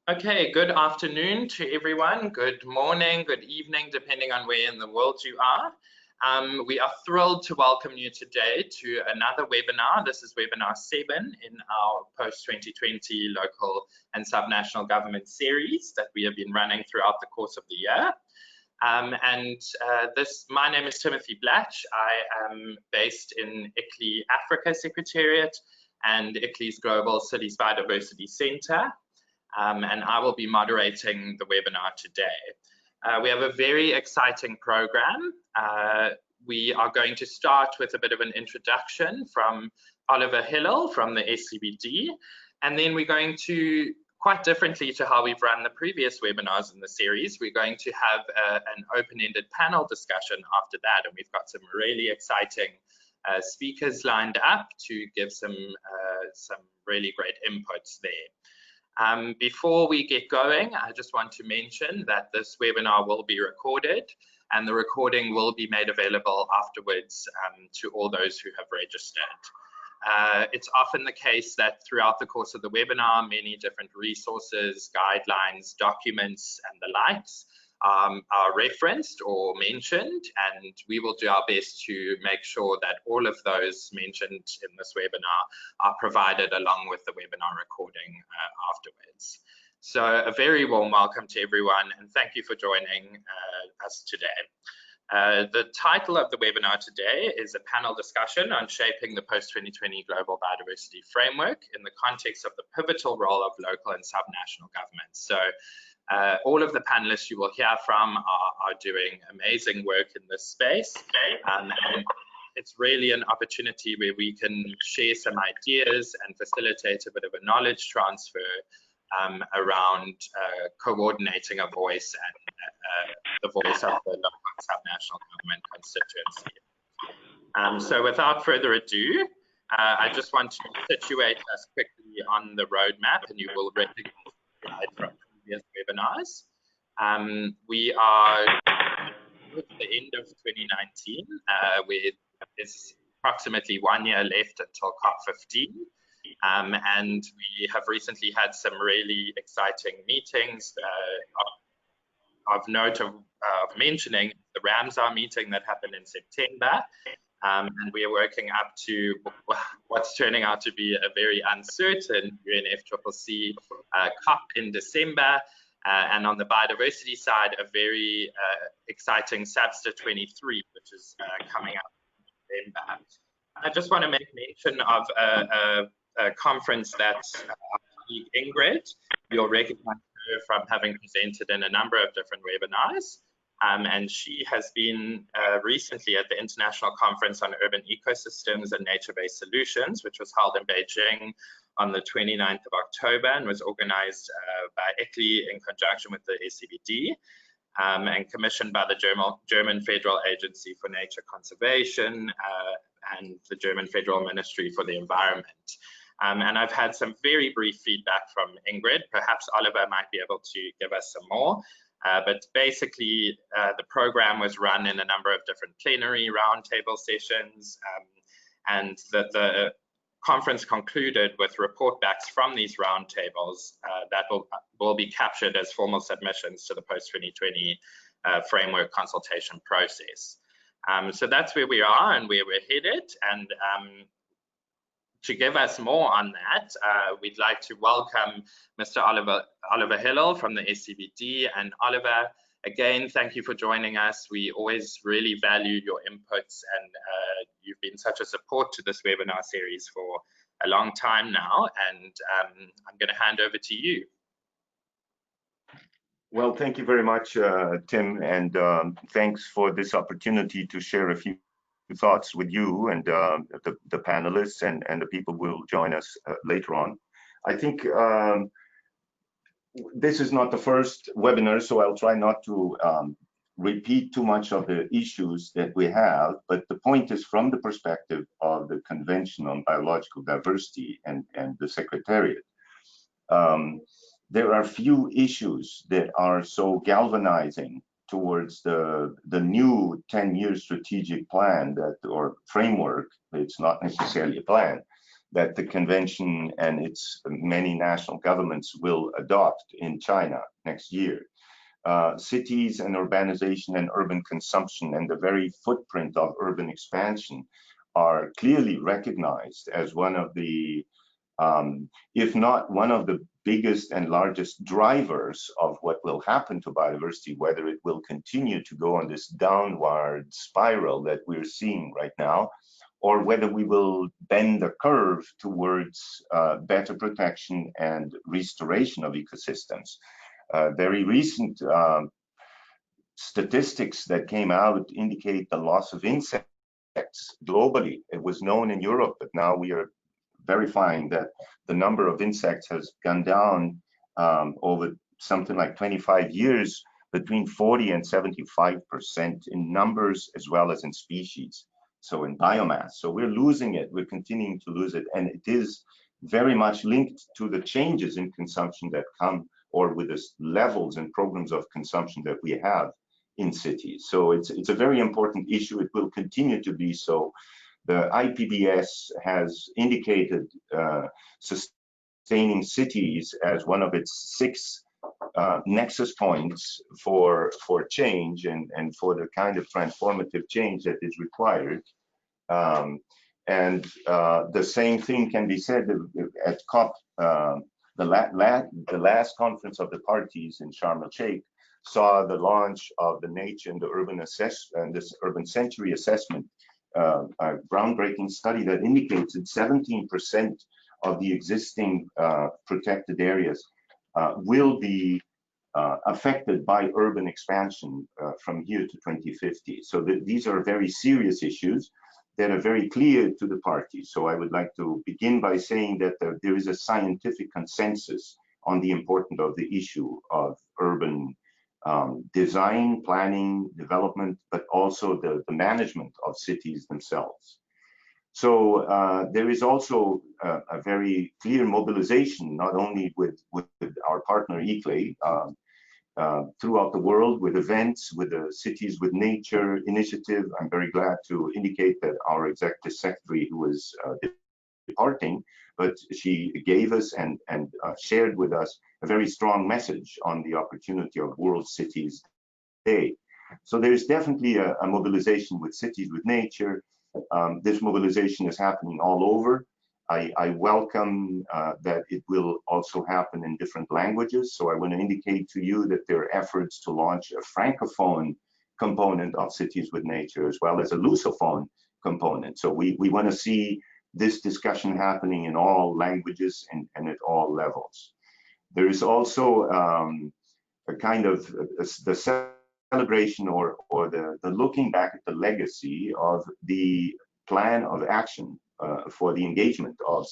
Okay, good afternoon to everyone. Good morning, good evening, depending on where in the world you are. We are thrilled to welcome you today to another webinar. This is webinar 7 in our post-2020 local and subnational government series that we have been running throughout the course of the year. My name is Timothy Blatch. I am based in ICLEI Africa Secretariat and ICLEI's Global Cities Biodiversity Center. And I will be moderating the webinar today. We have a very exciting program. We are going to start with a bit of an introduction from Olivier from the SCBD, and then we're going to, quite differently to how we've run the previous webinars in the series, we're going to have an open-ended panel discussion after that, and we've got some really exciting speakers lined up to give some really great inputs there. Before we get going, I just want to mention that this webinar will be recorded and the recording will be made available afterwards to all those who have registered. It's often the case that throughout the course of the webinar, many different resources, guidelines, documents, and the likes are referenced or mentioned, and we will do our best to make sure that all of those mentioned in this webinar are provided along with the webinar recording afterwards. So a very warm welcome to everyone, and thank you for joining us today. The title of the webinar today is a panel discussion on shaping the post-2020 Global Biodiversity Framework in the context of the pivotal role of local and subnational governments. So all of the panelists you will hear from are doing amazing work in this space, and it's really an opportunity where we can share some ideas and facilitate a bit of a knowledge transfer around coordinating a voice and the voice of the local and subnational government constituency. So without further ado, I just want to situate us quickly on the roadmap, and you will recognize the slide from webinars. We are at the end of 2019, where there's approximately 1 year left until COP15, and we have recently had some really exciting meetings. Of note of mentioning the Ramsar meeting that happened in September, and we are working up to what's turning out to be a very uncertain UNFCCC COP in December, and on the biodiversity side, a very exciting SABSTA 23, which is coming up in November. I just want to make mention of a conference that our colleague Ingrid, you'll recognize her from having presented in a number of different webinars. And she has been recently at the International Conference on Urban Ecosystems and Nature-Based Solutions, which was held in Beijing on the 29th of October and was organized by ICLEI in conjunction with the SCBD and commissioned by the German Federal Agency for Nature Conservation and the German Federal Ministry for the Environment. And I've had some very brief feedback from Ingrid. Perhaps Olivier might be able to give us some more. But basically, the program was run in a number of different plenary roundtable sessions, and the conference concluded with report backs from these roundtables that will be captured as formal submissions to the post-2020 framework consultation process. So that's where we are and where we're headed. And to give us more on that, we'd like to welcome Mr. Olivier from the SCBD. And Olivier, again, thank you for joining us. We always really value your inputs, and you've been such a support to this webinar series for a long time now. And I'm going to hand over to you. Well, thank you very much, Tim, and thanks for this opportunity to share a few thoughts with you and the panelists and the people who will join us later on. I think this is not the first webinar, so I'll try not to repeat too much of the issues that we have, but the point is from the perspective of the Convention on Biological Diversity and the Secretariat. There are few issues that are so galvanizing towards the new 10-year strategic plan or framework. It's not necessarily a plan that the convention and its many national governments will adopt in China next year. Cities and urbanization and urban consumption and the very footprint of urban expansion are clearly recognized as one of the, if not one of the biggest and largest drivers of what will happen to biodiversity, whether it will continue to go on this downward spiral that we're seeing right now, or whether we will bend the curve towards better protection and restoration of ecosystems. Very recent statistics that came out indicate the loss of insects globally. It was known in Europe, but now we are verifying that the number of insects has gone down over something like 25 years, between 40 and 75% in numbers as well as in species, so in biomass. So we're losing it, we're continuing to lose it, and it is very much linked to the changes in consumption that come, or with the levels and programs of consumption that we have in cities. So it's a very important issue. It will continue to be so. The IPBES has indicated sustaining cities as one of its 6 nexus points for change and for the kind of transformative change that is required. The same thing can be said at COP. The last conference of the parties in Sharm el-Sheikh saw the launch of the nature and the urban this urban century assessment, a groundbreaking study that indicates that 17% of the existing protected areas will be affected by urban expansion from here to 2050. So these are very serious issues that are very clear to the parties. So I would like to begin by saying that there is a scientific consensus on the importance of the issue of urban design, planning, development, but also the management of cities themselves. So there is also a very clear mobilization, not only with our partner ICLEI, throughout the world, with events, with the Cities with Nature initiative. I'm very glad to indicate that our executive secretary, who is departing, but she gave us and shared with us a very strong message on the opportunity of World Cities Day. So there's definitely a mobilization with Cities with Nature. This mobilization is happening all over. I welcome that it will also happen in different languages. So I want to indicate to you that there are efforts to launch a Francophone component of Cities with Nature, as well as a Lusophone component. So we want to see this discussion happening in all languages and at all levels. There is also a kind of the celebration or the looking back at the legacy of the plan of action for the engagement of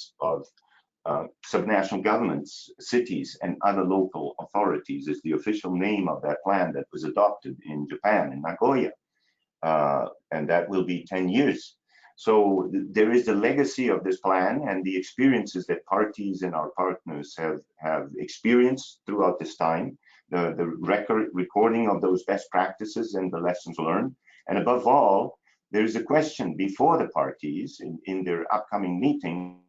subnational governments, cities, and other local authorities is the official name of that plan that was adopted in Japan, in Nagoya, and that will be 10 years. So there is the legacy of this plan and the experiences that parties and our partners have experienced throughout this time, the recording of those best practices and the lessons learned, and above all, there is a question before the parties in their upcoming meetings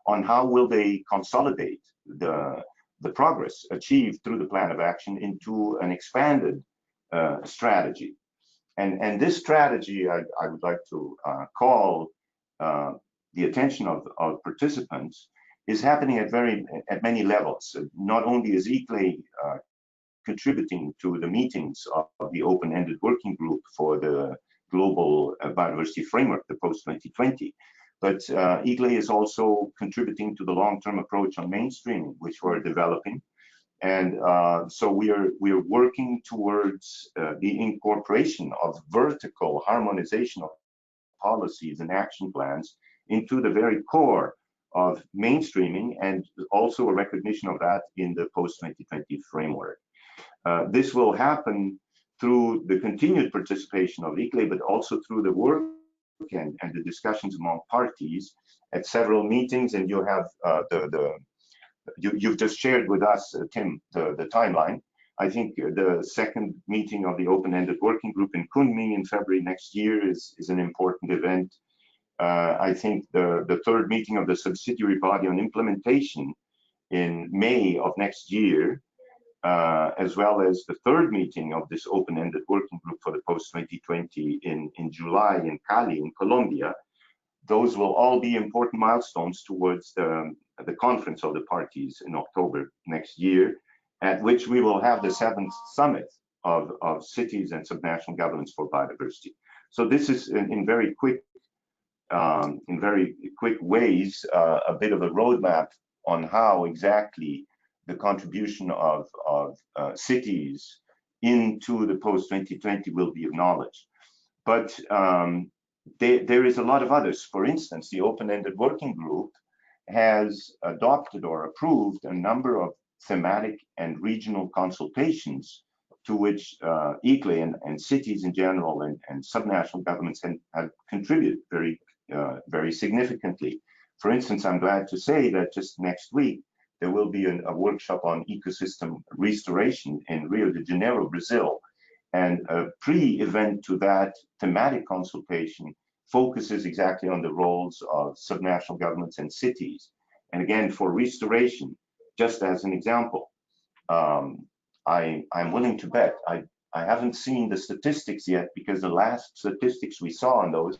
on how will they consolidate the progress achieved through the plan of action into an expanded strategy. And this strategy, I would like to call the attention of participants, is happening at many levels. Not only is ICLEI contributing to the meetings of the open-ended working group for the Global Biodiversity Framework, the post-2020, but ICLEI is also contributing to the long-term approach on mainstreaming, which we're developing. And so we are working towards the incorporation of vertical harmonization of policies and action plans into the very core of mainstreaming, and also a recognition of that in the post-2020 framework. This will happen through the continued participation of ICLEI, but also through the work and the discussions among parties at several meetings. And you have you've just shared with us, Tim, the timeline. I think the second meeting of the open-ended working group in Kunming in February next year is an important event. I think the third meeting of the subsidiary body on implementation in May of next year, as well as the third meeting of this open-ended working group for the post-2020 in July in Cali, in Colombia. Those will all be important milestones towards the conference of the parties in October next year, at which we will have the 7th summit of cities and subnational governments for biodiversity. So this is in very quick ways a bit of a roadmap on how exactly the contribution of cities into the post-2020 will be acknowledged. But there is a lot of others. For instance, the open-ended working group has adopted or approved a number of thematic and regional consultations to which ICLE and cities in general and subnational governments have contributed very significantly. For instance, I'm glad to say that just next week, there will be a workshop on ecosystem restoration in Rio de Janeiro, Brazil. And a pre-event to that thematic consultation focuses exactly on the roles of subnational governments and cities. And again, for restoration, just as an example, I'm willing to bet, I haven't seen the statistics yet, because the last statistics we saw on those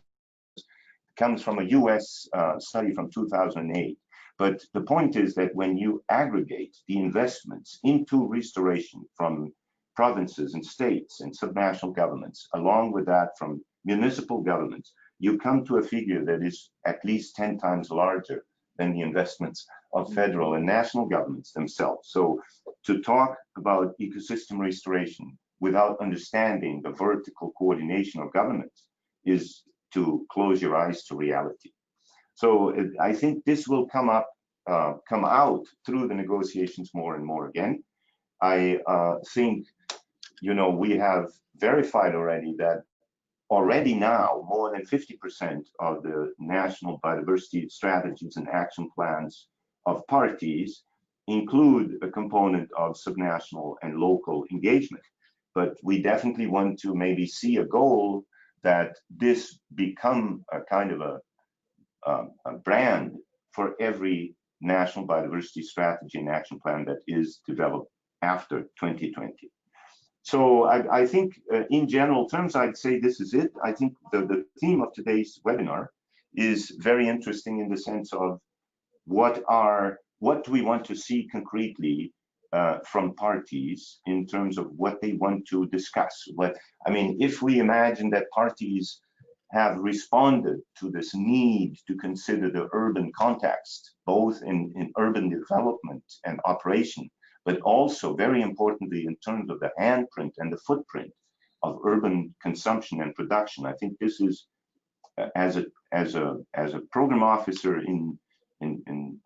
comes from a US study from 2008. But the point is that when you aggregate the investments into restoration from provinces and states and subnational governments, along with that from municipal governments, you come to a figure that is at least 10 times larger than the investments of federal and national governments themselves. So to talk about ecosystem restoration without understanding the vertical coordination of governments is to close your eyes to reality. So I think this will come out through the negotiations more and more again. I think, we have verified already that already now more than 50% of the national biodiversity strategies and action plans of parties include a component of subnational and local engagement. But we definitely want to maybe see a goal that this become a kind of a brand for every national biodiversity strategy and action plan that is developed after 2020. So I think in general terms, I'd say this is it. I think the theme of today's webinar is very interesting in the sense of what do we want to see concretely from parties in terms of what they want to discuss. If we imagine that parties have responded to this need to consider the urban context, both in urban development and operation, but also very importantly in terms of the handprint and the footprint of urban consumption and production. I think this is, as a program officer in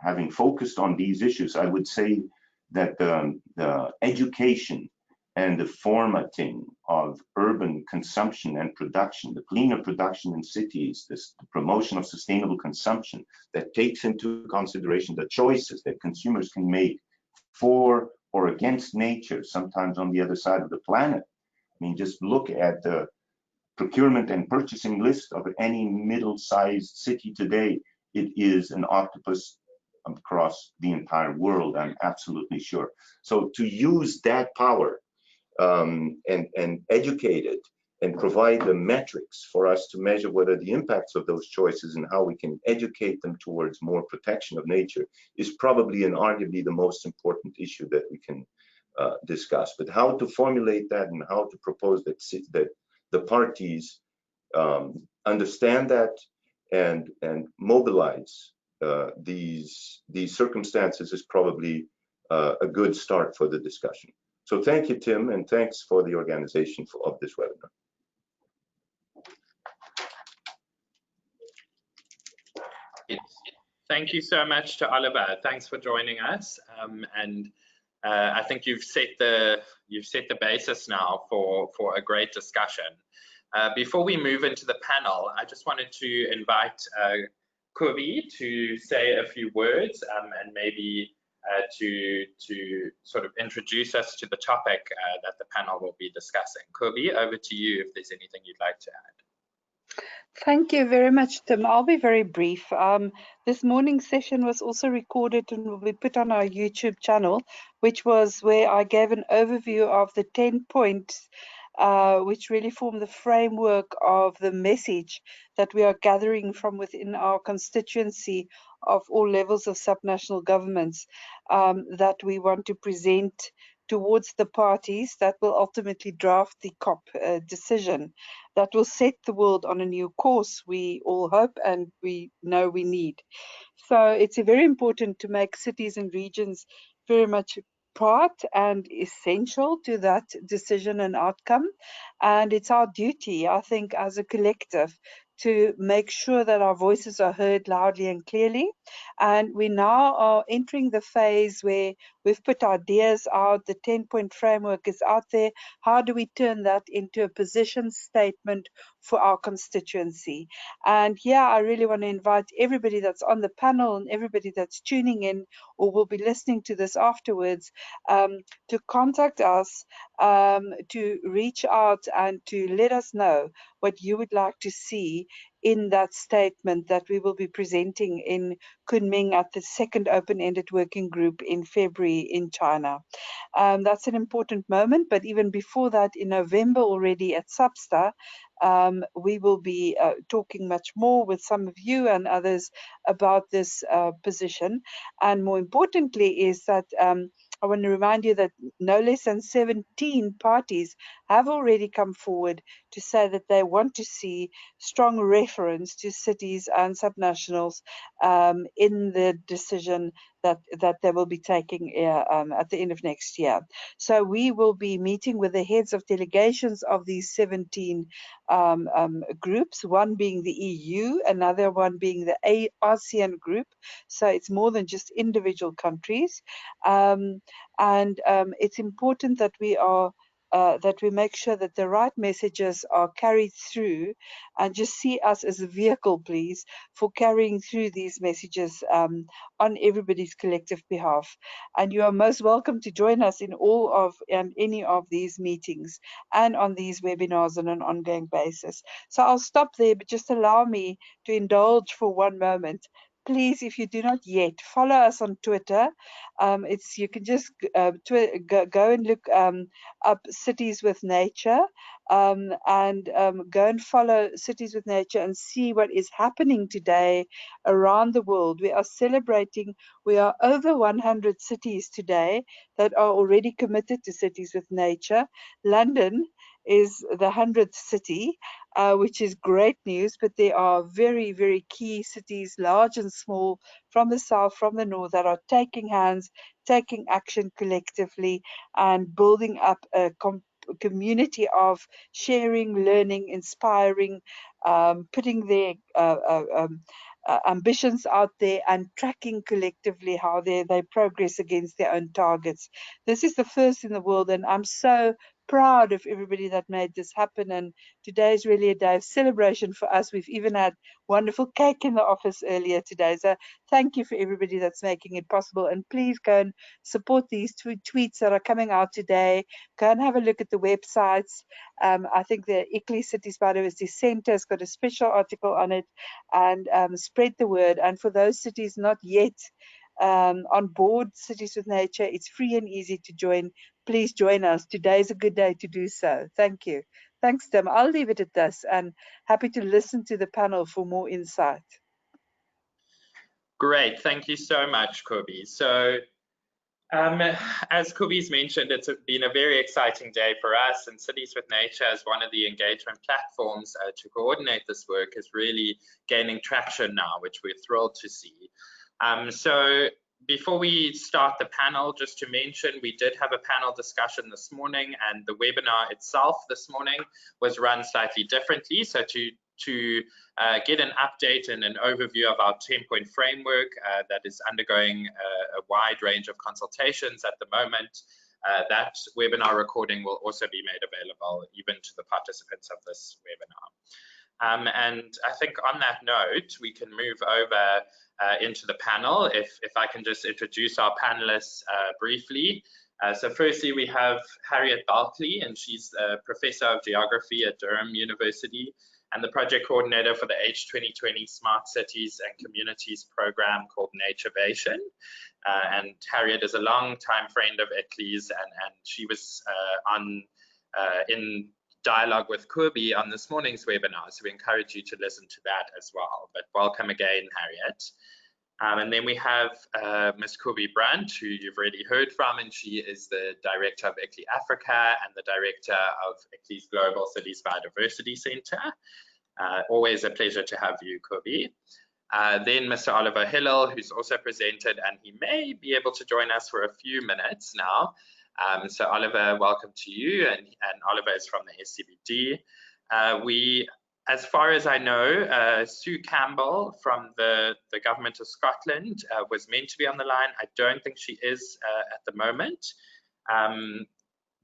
having focused on these issues, I would say that the education and the formatting of urban consumption and production, the cleaner production in cities, the promotion of sustainable consumption that takes into consideration the choices that consumers can make for or against nature, sometimes on the other side of the planet. Just look at the procurement and purchasing list of any middle-sized city today. It is an octopus across the entire world, I'm absolutely sure. So to use that power and educate it and provide the metrics for us to measure whether the impacts of those choices and how we can educate them towards more protection of nature is probably and arguably the most important issue that we can discuss. But how to formulate that and how to propose that the parties understand that and mobilize these circumstances is probably a good start for the discussion. So thank you, Tim, and thanks for the organization of this webinar. Thank you so much to Oliver. Thanks for joining us. I think you've set the basis now for a great discussion. Before we move into the panel, I just wanted to invite Kobi to say a few words and maybe to sort of introduce us to the topic that the panel will be discussing. Kobi, over to you if there's anything you'd like to add. Thank you very much, Tim. I'll be very brief. This morning's session was also recorded and will be put on our YouTube channel, which was where I gave an overview of the 10 points, which really form the framework of the message that we are gathering from within our constituency of all levels of subnational governments, that we want to present towards the parties that will ultimately draft the COP decision that will set the world on a new course, we all hope and we know we need. So it's very important to make cities and regions very much part and essential to that decision and outcome. And it's our duty, I think, as a collective, to make sure that our voices are heard loudly and clearly. And we now are entering the phase where we've put ideas out, the 10-point framework is out there. How do we turn that into a position statement for our constituency? And yeah, I really want to invite everybody that's on the panel and everybody that's tuning in or will be listening to this afterwards, to contact us, to reach out and to let us know what you would like to see in that statement that we will be presenting in Kunming at the second open-ended working group in February in China. That's an important moment, but even before that, in November already at Substa, we will be talking much more with some of you and others about this position. And more importantly is that I want to remind you that no less than 17 parties have already come forward to say that they want to see strong reference to cities and subnationals in the decision that they will be taking at the end of next year. So we will be meeting with the heads of delegations of these 17 groups, one being the EU, another one being the ASEAN group. So it's more than just individual countries. It's important that we are that we make sure that the right messages are carried through, and just see us as a vehicle, please, for carrying through these messages on everybody's collective behalf. And you are most welcome to join us in all of and any of these meetings and on these webinars on an ongoing basis. So I'll stop there, but just allow me to indulge for one moment. Please, if you do not yet, follow us on Twitter. You can just go and look up Cities with Nature, and go and follow Cities with Nature and see what is happening today around the world. We are celebrating, we are over 100 cities today that are already committed to Cities with Nature. London is the 100th city, which is great news, but there are very, very key cities, large and small, from the south, from the north, that are taking hands, taking action collectively, and building up a community of sharing, learning, inspiring, putting their ambitions out there and tracking collectively how they progress against their own targets. This is the first in the world, and I'm so proud of everybody that made this happen. And today is really a day of celebration for us. We've even had wonderful cake in the office earlier today. So thank you for everybody that's making it possible. And please go and support these tweets that are coming out today. Go and have a look at the websites. I think the ICLEI Cities Biodiversity Centre has got a special article on it, and spread the word. And for those cities not yet on board Cities with Nature, it's free and easy to join. Please join us. Today is a good day to do so. Thank you. Thanks, Tim. I'll leave it at this, and happy to listen to the panel for more insight. Great, thank you so much, Kobe. So as Kobe's mentioned, it's been a very exciting day for us, and Cities with Nature as one of the engagement platforms to coordinate this work is really gaining traction now, which we're thrilled to see. So before we start the panel, just to mention, we did have a panel discussion this morning, and the webinar itself this morning was run slightly differently. So to get an update and an overview of our 10-point framework that is undergoing a wide range of consultations at the moment, that webinar recording will also be made available even to the participants of this webinar. And I think on that note, we can move over into the panel. If I can just introduce our panelists briefly. So firstly, we have Harriet Balkley, and she's a professor of geography at Durham University. and the project coordinator for the H2020 Smart Cities and Communities program called Nativeation. And Harriet is a long-time friend of ICLEI's, and she was in dialogue with Kirby on this morning's webinar, so we encourage you to listen to that as well. But welcome again, Harriet. And then we have Ms. Kirby Brandt, who you've already heard from, and she is the Director of ICLEI Africa and the Director of ICLEI's Global Cities Biodiversity Center. Always a pleasure to have you, Kirby. Then Mr. Olivier Hillel, who's also presented, and he may be able to join us for a few minutes now. So Olivier, welcome to you, and Olivier is from the SCBD. As far as I know, Sue Campbell from the Government of Scotland was meant to be on the line. I don't think she is at the moment,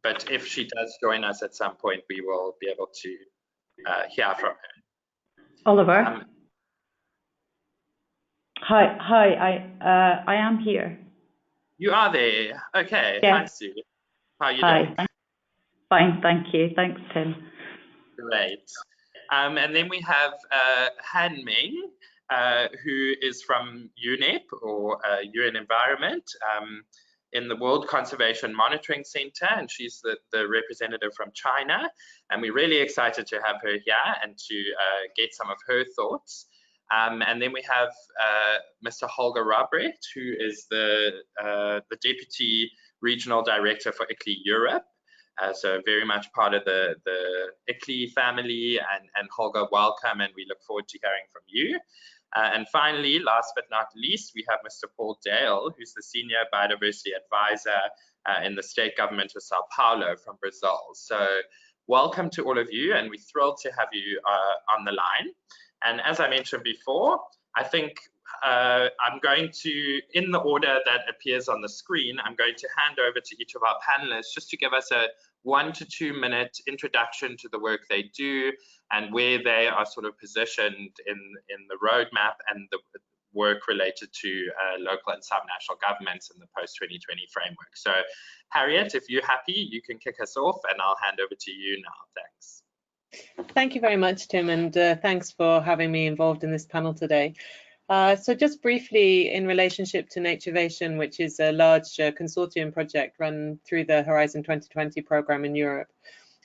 but if she does join us at some point, we will be able to hear from her. Oliver. Hi, I am here. You are there. Okay. Yeah. Hi, Sue. How are you doing? Fine, thank you. Thanks, Tim. Great. And then we have Han Meng, who is from UNEP, or UN Environment, in the World Conservation Monitoring Center, and she's the representative from China. And we're really excited to have her here and to get some of her thoughts. And then we have Mr. Holger Robrecht, who is the Deputy Regional Director for ICLEI Europe. So very much part of the ICLEI family, and Holger, welcome, and we look forward to hearing from you. And finally, last but not least, we have Mr. Paul Dale, who's the Senior Biodiversity Advisor in the State Government of Sao Paulo from Brazil. So welcome to all of you, and we're thrilled to have you on the line. And as I mentioned before, I think I'm going to, in the order that appears on the screen, I'm going to hand over to each of our panelists just to give us a 1 to 2 minute introduction to the work they do and where they are sort of positioned in the roadmap and the work related to local and subnational governments in the post-2020 framework. So Harriet, if you're happy, you can kick us off, and I'll hand over to you now. Thanks. Thank you very much, Tim, and thanks for having me involved in this panel today. So just briefly, in relationship to Nativeation, which is a large consortium project run through the Horizon 2020 program in Europe,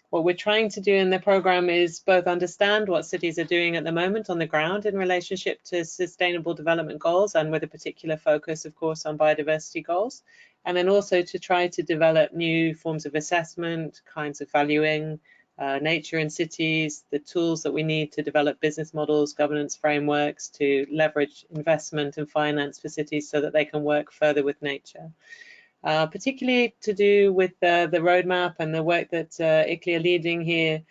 what we're trying to do in the program is both understand what cities are doing at the moment on the ground in relationship to sustainable development goals, and with a particular focus, of course, on biodiversity goals, and then also to try to develop new forms of assessment, kinds of valuing, nature in cities, the tools that we need to develop business models, governance frameworks to leverage investment and finance for cities so that they can work further with nature. Particularly to do with the roadmap and the work that ICLEI are leading here,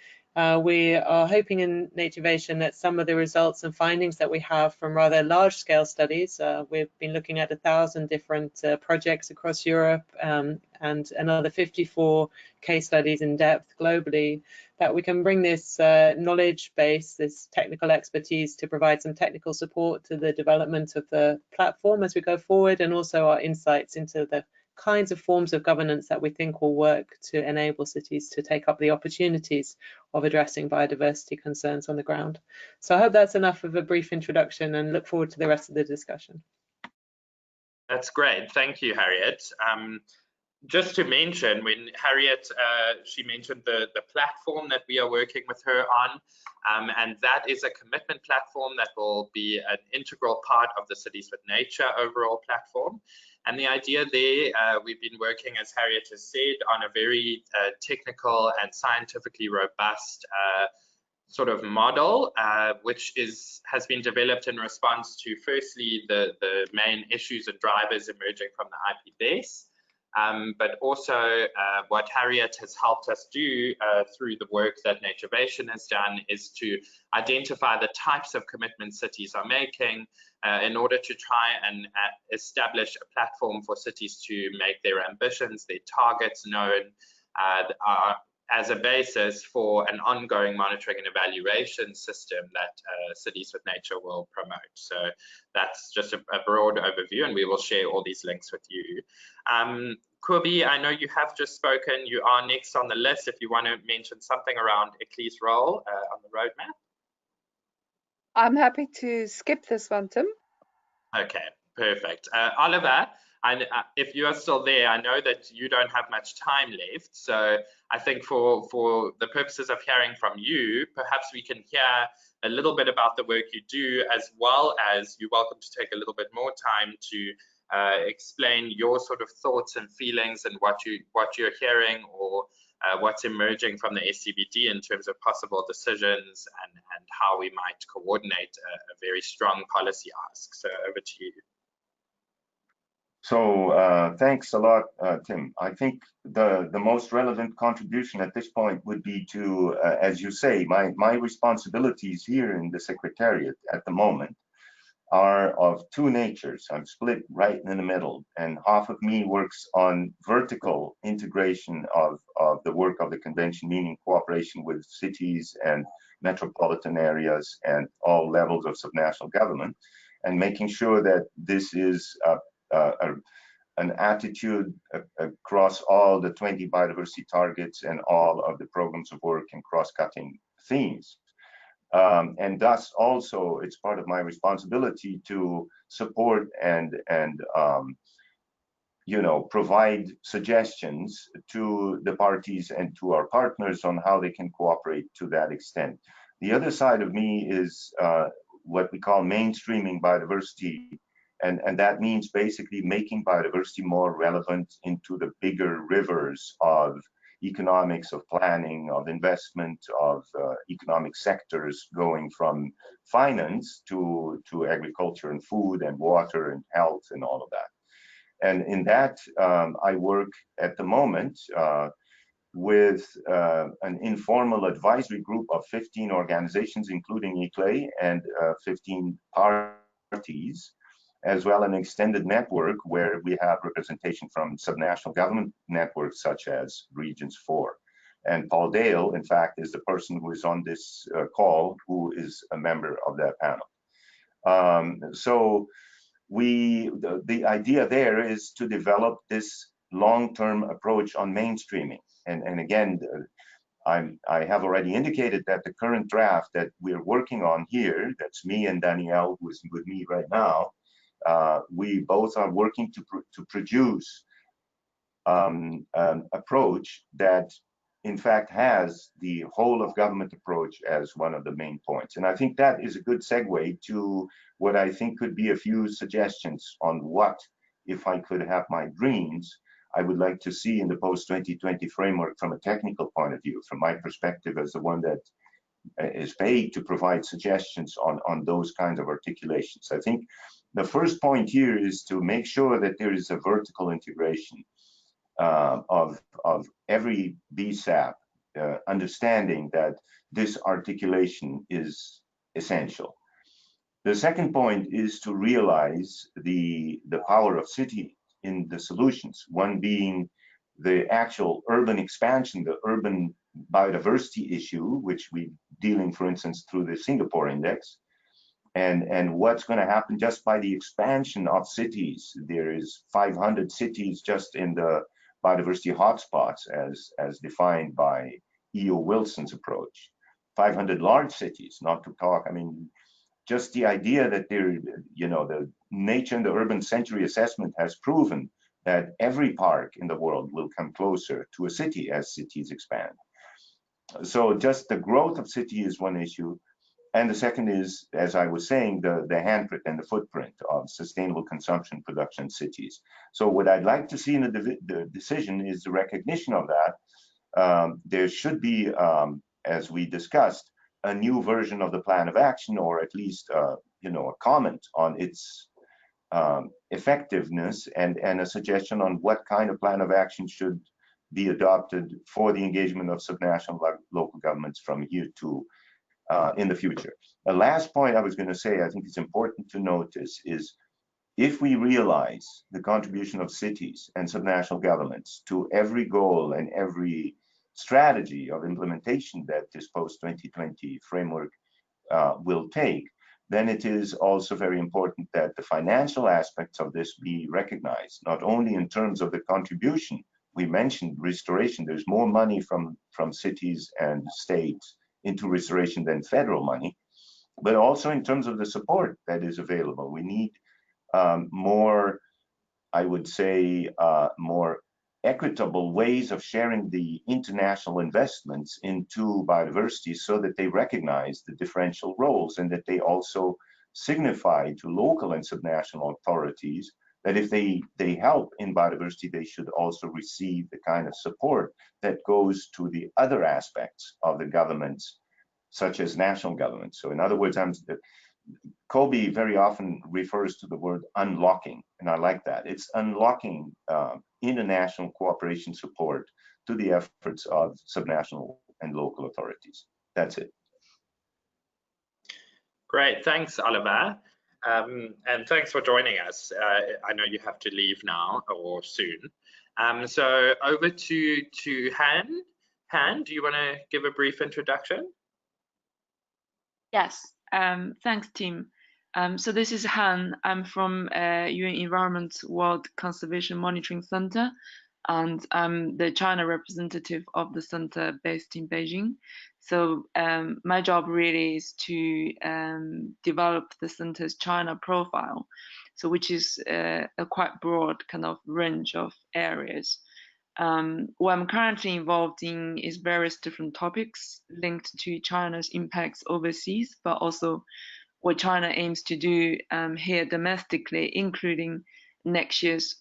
we are hoping in Nativeation that some of the results and findings that we have from rather large-scale studies, we've been looking at 1,000 different projects across Europe and another 54 case studies in depth globally, that we can bring this knowledge base, this technical expertise, to provide some technical support to the development of the platform as we go forward, and also our insights into the kinds of forms of governance that we think will work to enable cities to take up the opportunities of addressing biodiversity concerns on the ground. So I hope that's enough of a brief introduction, and look forward to the rest of the discussion. That's great. Thank you, Harriet. Just to mention, when Harriet, she mentioned the platform that we are working with her on, and that is a commitment platform that will be an integral part of the Cities with Nature overall platform. And the idea there, we've been working, as Harriet has said, on a very technical and scientifically robust sort of model, which has been developed in response to, firstly, the main issues and drivers emerging from the IP base, but also what Harriet has helped us do through the work that Nativeation has done is to identify the types of commitments cities are making in order to try and establish a platform for cities to make their ambitions, their targets known as a basis for an ongoing monitoring and evaluation system that Cities with Nature will promote. So that's just a broad overview, and we will share all these links with you. Kirby, I know you have just spoken. You are next on the list if you want to mention something around ICLEI's role on the roadmap. I'm happy to skip this one, Tim. Okay, perfect. Oliver, if you are still there, I know that you don't have much time left. So I think for the purposes of hearing from you, perhaps we can hear a little bit about the work you do, as well as you're welcome to take a little bit more time to explain your sort of thoughts and feelings and what you're hearing, or what's emerging from the SCBD in terms of possible decisions and how we might coordinate a very strong policy ask. So over to you. So thanks a lot, Tim. I think the most relevant contribution at this point would be to, as you say, my responsibilities here in the Secretariat at the moment are of two natures. I'm split right in the middle, and half of me works on vertical integration of the work of the convention, meaning cooperation with cities and metropolitan areas and all levels of subnational government, and making sure that this is an attitude across all the 20 biodiversity targets and all of the programs of work and cross-cutting themes. And thus also it's part of my responsibility to support and provide suggestions to the parties and to our partners on how they can cooperate to that extent. The other side of me is what we call mainstreaming biodiversity, and that means basically making biodiversity more relevant into the bigger rivers of economics, of planning, of investment, of economic sectors, going from finance to agriculture and food and water and health and all of that. And in that, I work at the moment with an informal advisory group of 15 organizations, including ICLEI, and 15 parties, as well as an extended network where we have representation from subnational government networks such as Regions 4. And Paul Dale, in fact, is the person who is on this call, who is a member of that panel. So the idea there is to develop this long-term approach on mainstreaming. And again, I have already indicated that the current draft that we're working on here, that's me and Danielle, who is with me right now, we both are working to produce an approach that in fact has the whole of government approach as one of the main points. And I think that is a good segue to what I think could be a few suggestions on what, if I could have my dreams, I would like to see in the post-2020 framework from a technical point of view, from my perspective as the one that is paid to provide suggestions on those kinds of articulations. I think the first point here is to make sure that there is a vertical integration of every BSAP, understanding that this articulation is essential. The second point is to realize the power of city in the solutions, one being the actual urban expansion, the urban biodiversity issue, which we're dealing, for instance, through the Singapore Index, and what's going to happen just by the expansion of cities. There is 500 cities just in the biodiversity hotspots as defined by E.O. Wilson's approach. 500 large cities, not to talk, I mean, just the idea that there, the nature and the urban century assessment has proven that every park in the world will come closer to a city as cities expand. So just the growth of city is one issue. And the second is, as I was saying, the handprint and the footprint of sustainable consumption production cities. So what I'd like to see in the decision is the recognition of that. There should be, as we discussed, a new version of the plan of action, or at least a comment on its effectiveness, and a suggestion on what kind of plan of action should be adopted for the engagement of subnational local governments from here to in the future. The last point I was going to say, I think it's important to notice, is if we realize the contribution of cities and subnational governments to every goal and every strategy of implementation that this post-2020 framework will take, then it is also very important that the financial aspects of this be recognized, not only in terms of the contribution. We mentioned restoration. There's more money from cities and states into restoration than federal money, but also in terms of the support that is available. We need more, I would say, more equitable ways of sharing the international investments into biodiversity so that they recognize the differential roles and that they also signify to local and subnational authorities that if they help in biodiversity, they should also receive the kind of support that goes to the other aspects of the governments, such as national governments. So in other words, Kobe very often refers to the word unlocking, and I like that. It's unlocking international cooperation support to the efforts of subnational and local authorities. That's it. Great, thanks, Oliver. And thanks for joining us. I know you have to leave now or soon. So over to Han. Han, do you want to give a brief introduction? Yes, thanks, Tim. So this is Han. I'm from UN Environment World Conservation Monitoring Center, and I'm the China representative of the center based in Beijing. So my job really is to develop the center's China profile, so which is a quite broad kind of range of areas. What I'm currently involved in is various different topics linked to China's impacts overseas, but also what China aims to do here domestically, including next year's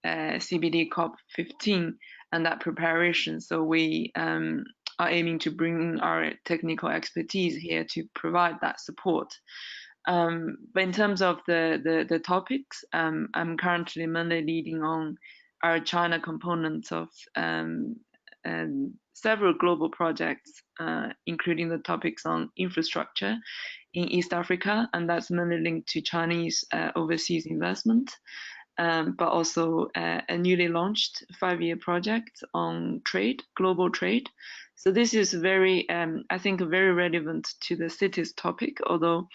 CBD COP15 and that preparation. So we are aiming to bring our technical expertise here to provide that support. But in terms of the topics, I'm currently mainly leading on our China components of several global projects, including the topics on infrastructure in East Africa, and that's mainly linked to Chinese overseas investment, but also a newly launched 5-year project on trade, global trade. So this is very, I think, very relevant to the cities topic, although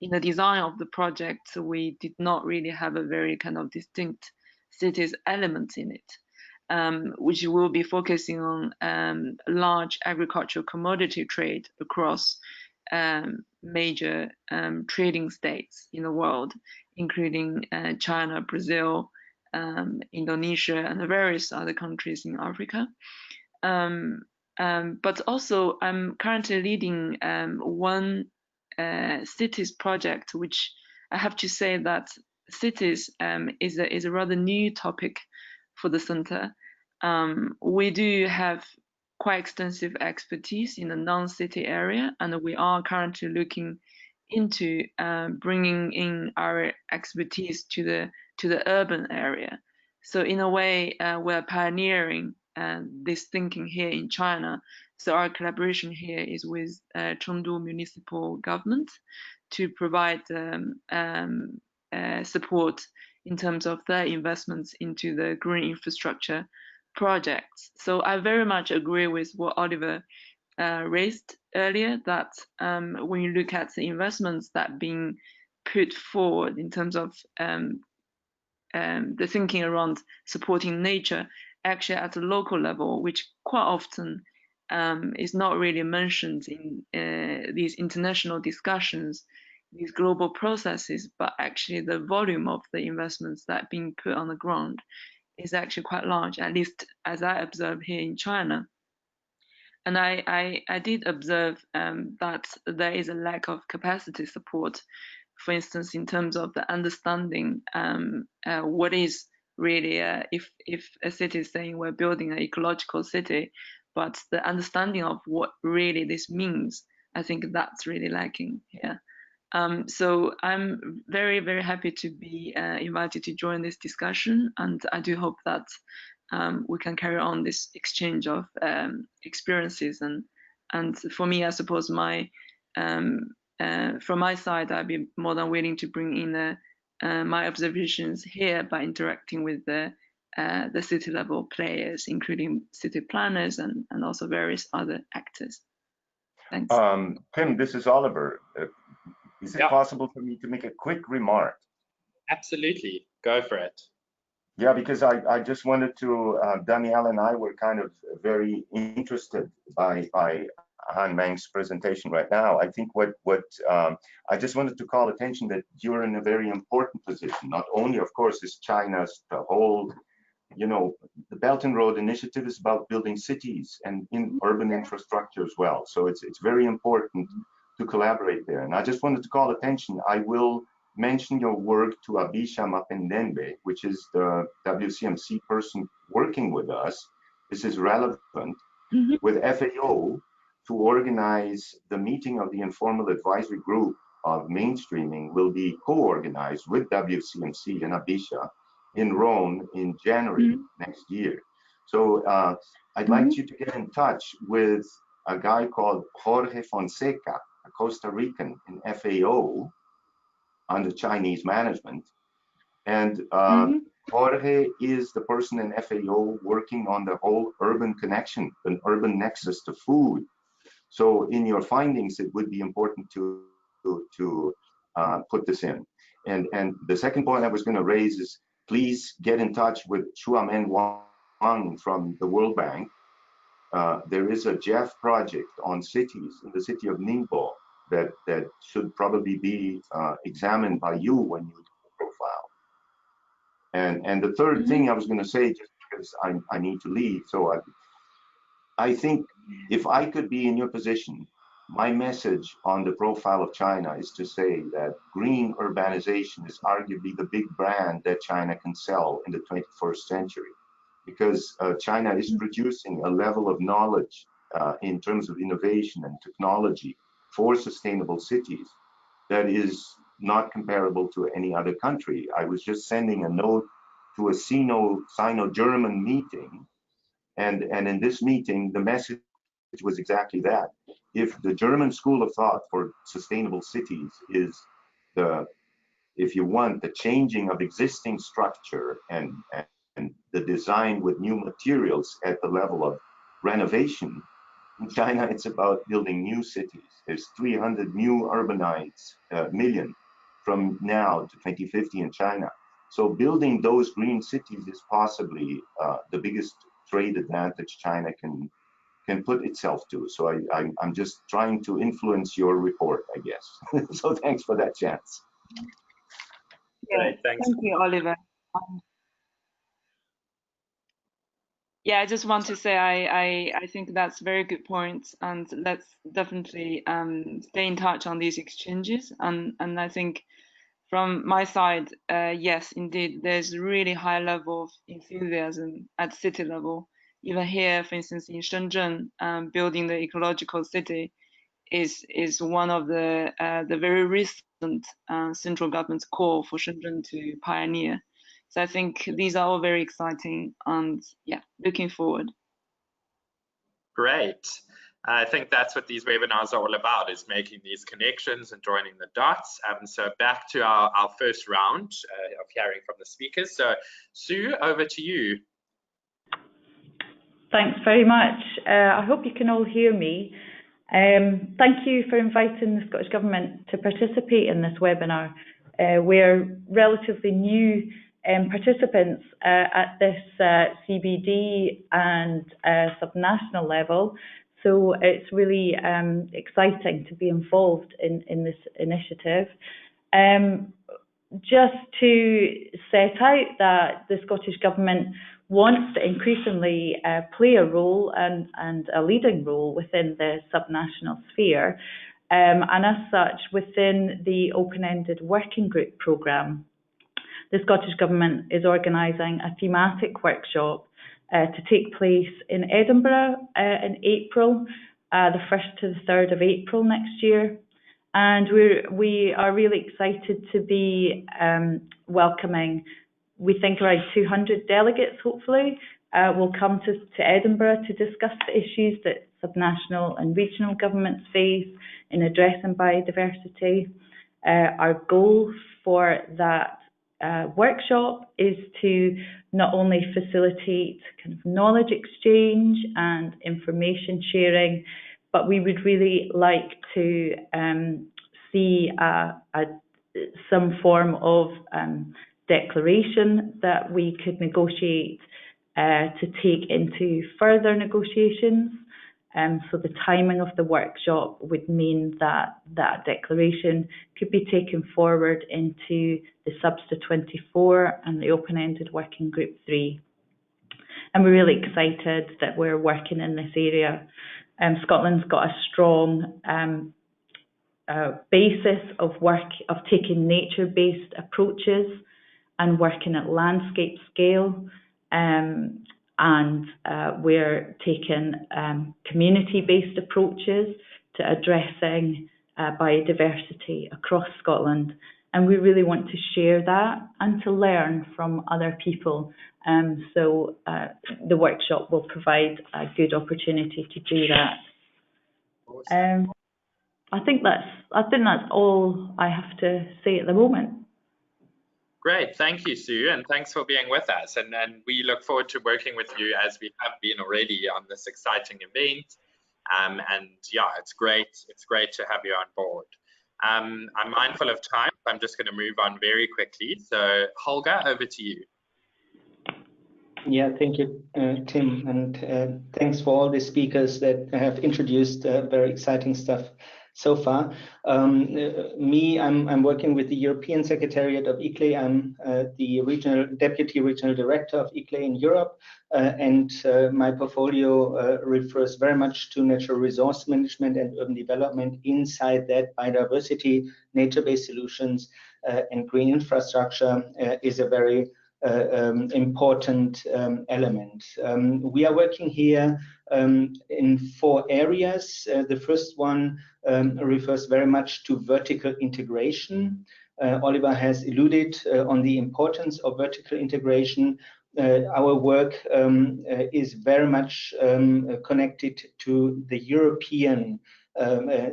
in the design of the project, we did not really have a very kind of distinct cities element in it, which will be focusing on large agricultural commodity trade across major trading states in the world, including China, Brazil, Indonesia, and various other countries in Africa. But also, I'm currently leading one cities project, which I have to say that cities is a rather new topic for the center. We do have quite extensive expertise in the non-city area, and we are currently looking into bringing in our expertise to the urban area. So in a way, we're pioneering this thinking here in China. So our collaboration here is with Chengdu municipal government to provide support in terms of their investments into the green infrastructure projects. So I very much agree with what Oliver raised earlier, that when you look at the investments that being put forward in terms of the thinking around supporting nature, actually at a local level, which quite often is not really mentioned in these international discussions, these global processes, but actually the volume of the investments that being put on the ground is actually quite large, at least as I observe here in China. And I did observe that there is a lack of capacity support, for instance, in terms of the understanding what is really, if a city is saying we're building an ecological city, but the understanding of what really this means, I think that's really lacking here. So I'm very, very happy to be invited to join this discussion, and I do hope that we can carry on this exchange of experiences. And for me, I suppose from my side, I'd be more than willing to bring in my observations here by interacting with the city level players, including city planners and also various other actors. Thanks. Tim, this is Oliver. Is it possible for me to make a quick remark? Absolutely, go for it. Yeah, because I just wanted to, Danielle and I were kind of very interested by Han Meng's presentation right now. I think what I just wanted to call attention that you're in a very important position. Not only, of course, is China's the whole, you know, the Belt and Road Initiative is about building cities and in urban infrastructure as well. So it's very important to collaborate there. And I just wanted to call attention. I will mention your work to Abisha Mapendembe, which is the WCMC person working with us. This is relevant with FAO to organize the meeting of the informal advisory group of mainstreaming will be co-organized with WCMC and Abisha in Rome in January next year. So I'd like you to get in touch with a guy called Jorge Fonseca, a Costa Rican in FAO under Chinese management. And Jorge is the person in FAO working on the whole urban connection, an urban nexus to food. So in your findings, it would be important to put this in. And the second point I was going to raise is please get in touch with Chuamen Wang from the World Bank. There is a Jeff project on cities in the city of Ningbo that should probably be examined by you when you do the profile. And the third thing I was going to say, just because I need to leave, so I think if I could be in your position, my message on the profile of China is to say that green urbanization is arguably the big brand that China can sell in the 21st century, because China is producing a level of knowledge in terms of innovation and technology for sustainable cities that is not comparable to any other country. I was just sending a note to a Sino-German meeting, and in this meeting, the message was exactly that. If the German school of thought for sustainable cities is if you want, the changing of existing structure and the design with new materials at the level of renovation, in China, it's about building new cities. There's 300 new urbanized million from now to 2050 in China. So building those green cities is possibly the biggest trade advantage China can put itself to. So I'm just trying to influence your report, I guess. So thanks for that chance. Yeah, thank you, Oliver. Yeah, I just want to say I think that's a very good point, and let's definitely stay in touch on these exchanges. And I think from my side, yes, indeed, there's a really high level of enthusiasm at city level. Even here, for instance, in Shenzhen, building the ecological city is one of the very recent central government's call for Shenzhen to pioneer. So I think these are all very exciting, and yeah, looking forward. Great. I think that's what these webinars are all about, is making these connections and joining the dots. So back to our first round of hearing from the speakers. So Sue, over to you. Thanks very much. I hope you can all hear me. Thank you for inviting the Scottish Government to participate in this webinar. We're relatively new participants at this CBD and subnational level, so it's really exciting to be involved in this initiative. Just to set out that the Scottish Government wants to increasingly play a role and a leading role within the subnational sphere, and as such, within the open-ended working group programme, the Scottish Government is organising a thematic workshop to take place in Edinburgh in April, the 1st to the 3rd of April next year. And we are really excited to be welcoming, we think, around 200 delegates, hopefully, will come to Edinburgh to discuss the issues that subnational and regional governments face in addressing biodiversity. Our goal for that workshop is to not only facilitate kind of knowledge exchange and information sharing, but we would really like to see some form of declaration that we could negotiate to take into further negotiations So the timing of the workshop would mean that that declaration could be taken forward into the Substa 24 and the open-ended working group 3. And we're really excited that we're working in this area. Scotland's got a strong basis of work of taking nature-based approaches and working at landscape scale. And we're taking community-based approaches to addressing biodiversity across Scotland. And we really want to share that and to learn from other people. So the workshop will provide a good opportunity to do that. Awesome. I think that's all I have to say at the moment. Great, thank you, Sue, and thanks for being with us. And we look forward to working with you as we have been already on this exciting event. And yeah, it's great to have you on board. I'm mindful of time, so I'm just going to move on very quickly. So Holger, over to you. Yeah, thank you, Tim, and thanks for all the speakers that have introduced very exciting stuff so far. I'm working with the European Secretariat of ICLEI. I'm the Deputy Regional Director of ICLEI in Europe, and my portfolio refers very much to natural resource management and urban development. Inside that, biodiversity, nature-based solutions, and green infrastructure is a very important element. We are working here in 4 areas. The first one refers very much to vertical integration. Oliver has alluded on the importance of vertical integration. Our work is very much connected to the European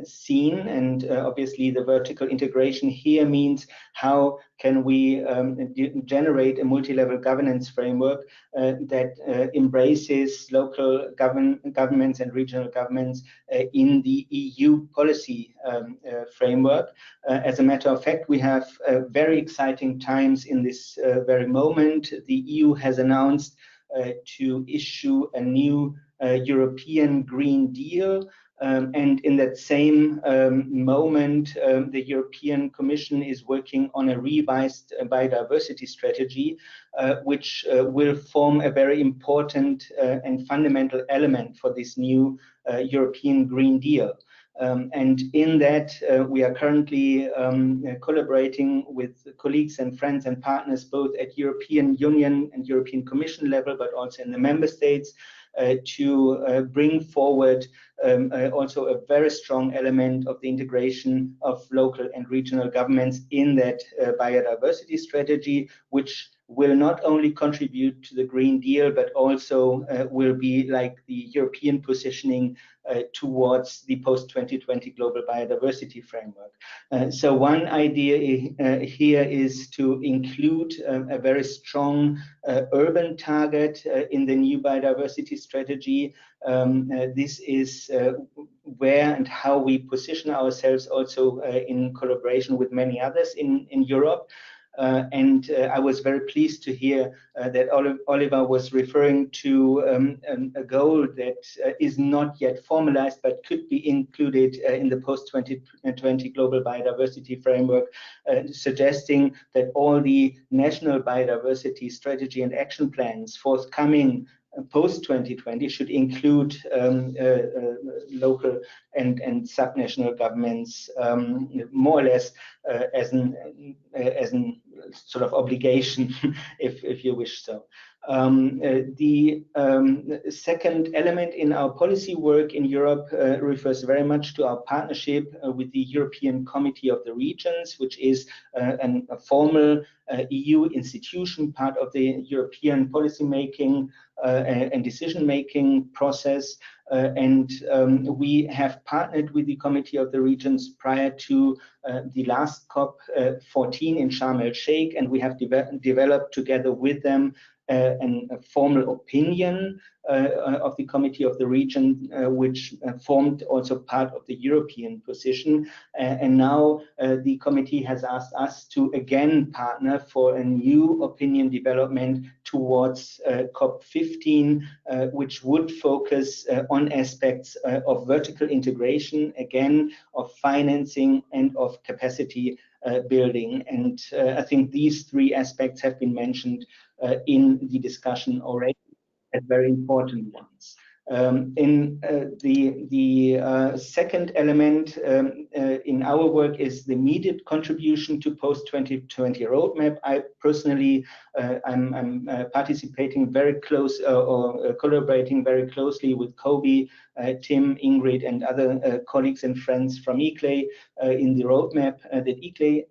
scene, and obviously the vertical integration here means how can we generate a multi-level governance framework that embraces local governments and regional governments in the EU policy framework. As a matter of fact, we have very exciting times in this very moment. The EU has announced to issue a new European Green Deal. And in that same moment, the European Commission is working on a revised biodiversity strategy, which will form a very important and fundamental element for this new European Green Deal. And in that, we are currently collaborating with colleagues and friends and partners, both at European Union and European Commission level, but also in the member states, to bring forward also a very strong element of the integration of local and regional governments in that biodiversity strategy, which will not only contribute to the Green Deal, but also will be like the European positioning towards the post-2020 Global Biodiversity Framework. So one idea here is to include a very strong urban target in the new biodiversity strategy. This is where and how we position ourselves also in collaboration with many others in Europe. And I was very pleased to hear that Oliver was referring to a goal that is not yet formalized, but could be included in the post-2020 Global Biodiversity Framework, suggesting that all the national biodiversity strategy and action plans forthcoming post-2020 should include local and subnational governments, more or less as an sort of obligation, if you wish so. The second element in our policy work in Europe refers very much to our partnership with the European Committee of the Regions, which is a formal EU institution, part of the European policy making and decision-making process. And we have partnered with the Committee of the Regions prior to the last COP14 in Sharm el-Sheikh, and we have developed together with them a formal opinion of the Committee of the Region, which formed also part of the European position. And now the committee has asked us to again partner for a new opinion development towards COP15, which would focus on aspects of vertical integration, again, of financing and of capacity building. And I think these three aspects have been mentioned in the discussion already as very important ones. In the second element in our work is the immediate contribution to post-2020 roadmap. I personally, I'm participating very close or collaborating very closely with Kobe, Tim, Ingrid, and other colleagues and friends from ICLEI in the roadmap that ICLEI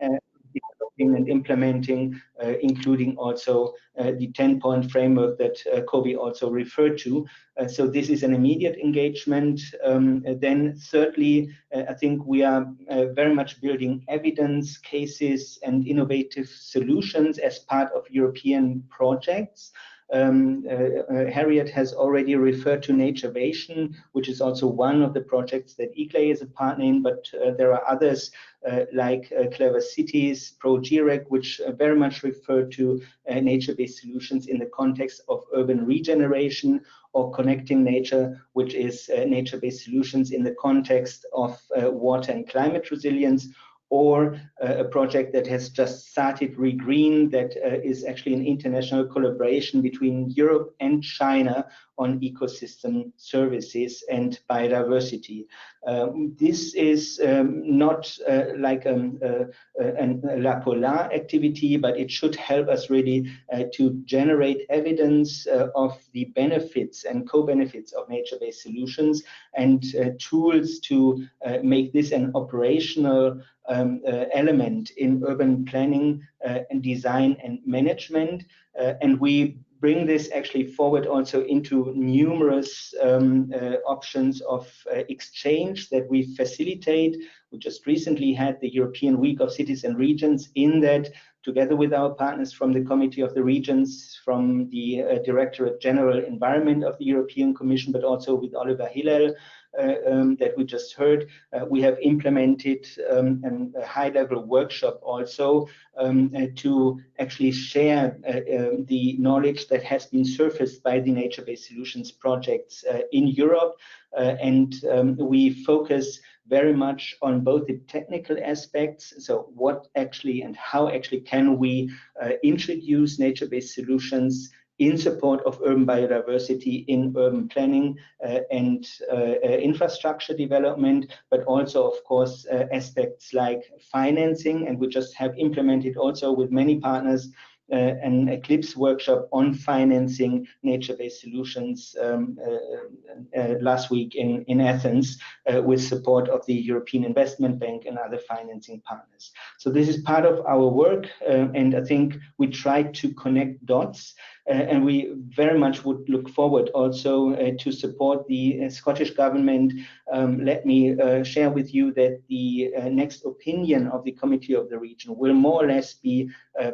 developing and implementing, including also the 10-point framework that Kobe also referred to. So this is an immediate engagement. Then thirdly, I think we are very much building evidence cases and innovative solutions as part of European projects. Harriet has already referred to Nativeation, which is also one of the projects that ICLEI is a partner in, but there are others like Clever Cities, ProGREC, which very much refer to nature-based solutions in the context of urban regeneration, or Connecting Nature, which is nature-based solutions in the context of water and climate resilience, or a project that has just started, ReGreen, that is actually an international collaboration between Europe and China on ecosystem services and biodiversity. This is not like a La Polar activity, but it should help us really to generate evidence of the benefits and co-benefits of nature-based solutions, and tools to make this an operational element in urban planning and design and management. And we bring this actually forward also into numerous options of exchange that we facilitate. We just recently had the European Week of Cities and Regions. In that, together with our partners from the Committee of the Regions, from the Directorate General Environment of the European Commission, but also with Oliver Hillel, that we just heard, we have implemented a high-level workshop also to actually share the knowledge that has been surfaced by the nature-based solutions projects in Europe. And we focus very much on both the technical aspects, so what actually and how actually can we introduce nature-based solutions in support of urban biodiversity in urban planning and infrastructure development, but also, of course, aspects like financing. And we just have implemented also with many partners an Eclipse workshop on financing nature-based solutions last week in Athens with support of the European Investment Bank and other financing partners. So this is part of our work, and I think we try to connect dots, and we very much would look forward also to support the Scottish Government. Let me share with you that the next opinion of the Committee of the Region will more or less be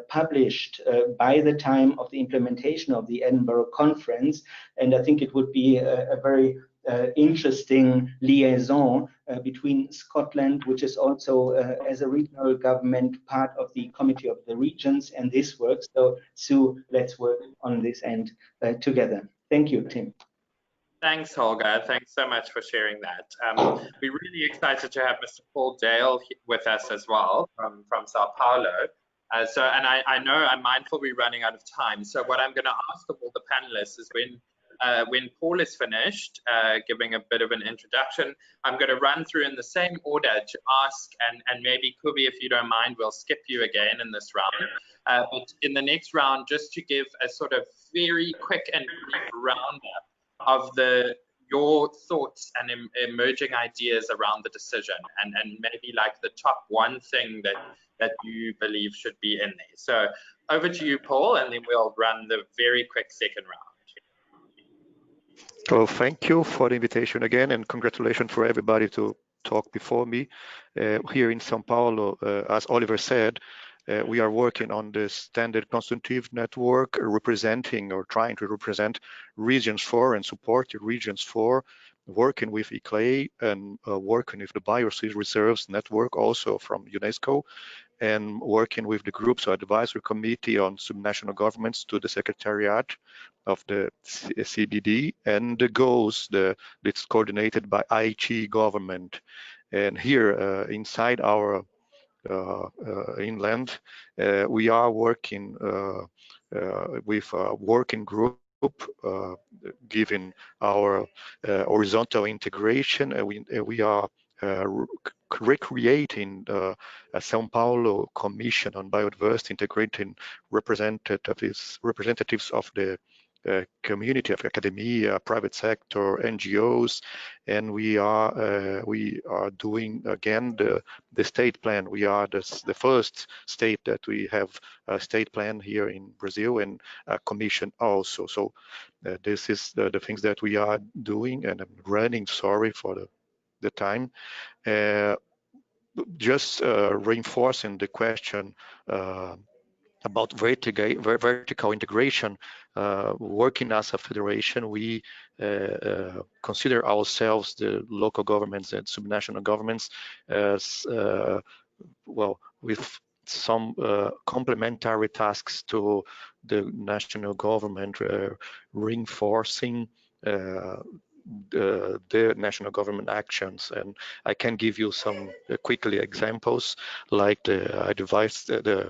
published by the time of the implementation of the Edinburgh Conference, and I think it would be a very interesting liaison between Scotland, which is also as a regional government part of the Committee of the Regions, and this work. So Sue, let's work on this end together. Thank you, Tim. Thanks, Holger. Thanks so much for sharing that. We're really excited to have Mr. Paul Dale with us as well from Sao Paulo. And I know I'm mindful we're running out of time. So what I'm going to ask of all the panelists is when Paul is finished giving a bit of an introduction, I'm going to run through in the same order to ask, and maybe Kubi, if you don't mind, we'll skip you again in this round. But in the next round, just to give a sort of very quick and brief roundup of your thoughts and emerging ideas around the decision, and maybe like the top one thing that you believe should be in there. So over to you, Paul, and then we'll run the very quick second round. So thank you for the invitation again, and congratulations for everybody to talk before me here in Sao Paulo. As Oliver said, we are working on the standard constitutive network representing or trying to represent regions 4 and support regions 4, working with ICLEI and working with the Biodiversity Reserves Network also from UNESCO, and working with the groups or advisory committee on subnational governments to the secretariat of the CDD, and the goals that's coordinated by Aichi government. And here inside our inland, we are working with a working group given our horizontal integration. We are recreating a São Paulo Commission on Biodiversity, integrating representatives of the community, of academia, private sector, NGOs, and we are doing again the state plan. We are the first state that we have a state plan here in Brazil, and a commission also. So this is the things that we are doing, and I'm running. Sorry for the time. Just reinforcing the question about vertical integration, working as a federation, we consider ourselves, the local governments and subnational governments, as well, with some complementary tasks to the national government, reinforcing the national government actions. And I can give you some quickly examples, like the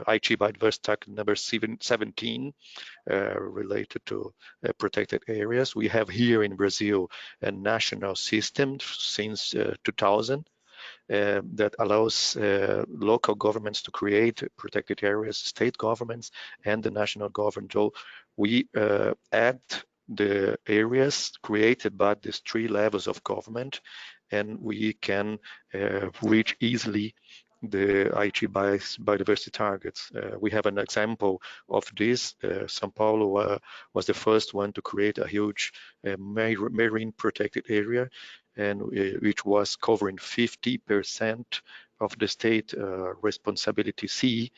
Aichi Biodiversity Act number 17 related to protected areas. We have here in Brazil a national system since 2000 that allows local governments to create protected areas, state governments, and the national government. So we add the areas created by these 3 levels of government, and we can reach easily the Aichi biodiversity targets. We have an example of this. São Paulo was the first one to create a huge marine protected area, and which was covering 50% of the state responsibility C.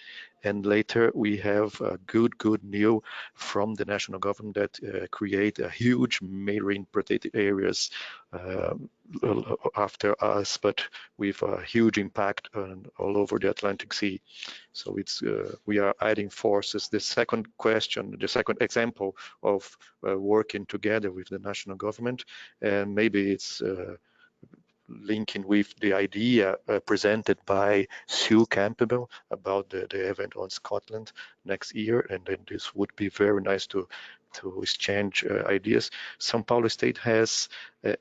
And later we have good news from the national government that create a huge marine protected areas after us, but with a huge impact all over the Atlantic Sea. So it's we are adding forces. The second question, the second example of working together with the national government, and maybe it's linking with the idea presented by Sue Campbell about the event on Scotland next year, and then this would be very nice to exchange ideas. São Paulo State has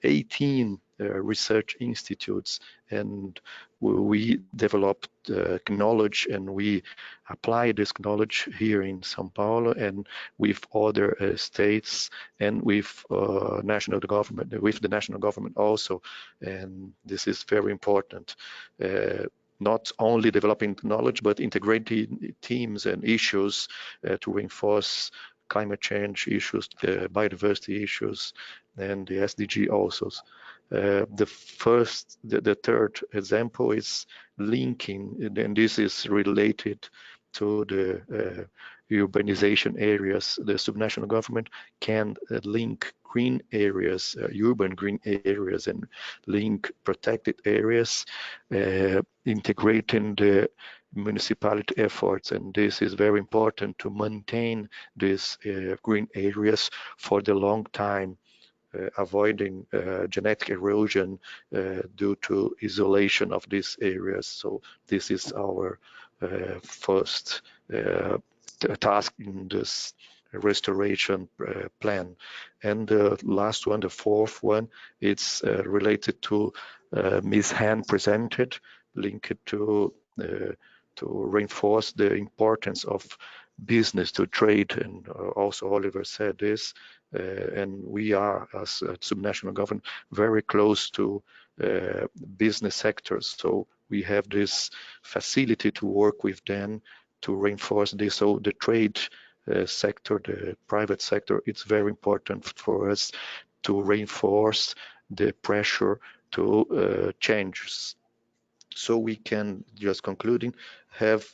18 research institutes, and we developed knowledge, and we apply this knowledge here in São Paulo and with other states and with national government, with the national government also. And this is very important. Not only developing knowledge, but integrating teams and issues to reinforce climate change issues, biodiversity issues, and the SDG also. The third example is linking, and this is related to the urbanization areas. The subnational government can link green areas, urban green areas, and link protected areas, integrating the municipality efforts. And this is very important to maintain these green areas for the long time, avoiding genetic erosion due to isolation of these areas. So this is our first task in this restoration plan. And the last one, the fourth one, it's related to Ms. Han presented, linked to reinforce the importance of business to trade, and also Oliver said this, and we are, as a subnational government, very close to business sectors, so we have this facility to work with them to reinforce this. So the trade sector, the private sector, it's very important for us to reinforce the pressure to changes. so we can, just concluding, have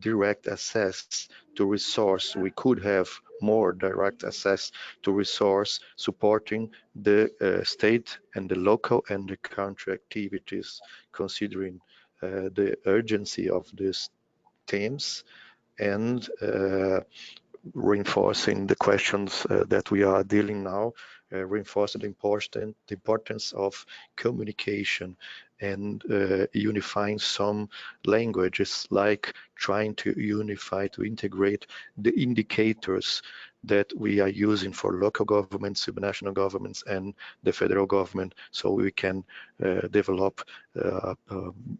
direct access to resource. We could have more direct access to resource, supporting the state and the local and the country activities, considering the urgency of these themes, and reinforcing the questions that we are dealing now, reinforcing the importance of communication, and unifying some languages, like trying to unify, to integrate the indicators that we are using for local governments, subnational governments, and the federal government, so we can develop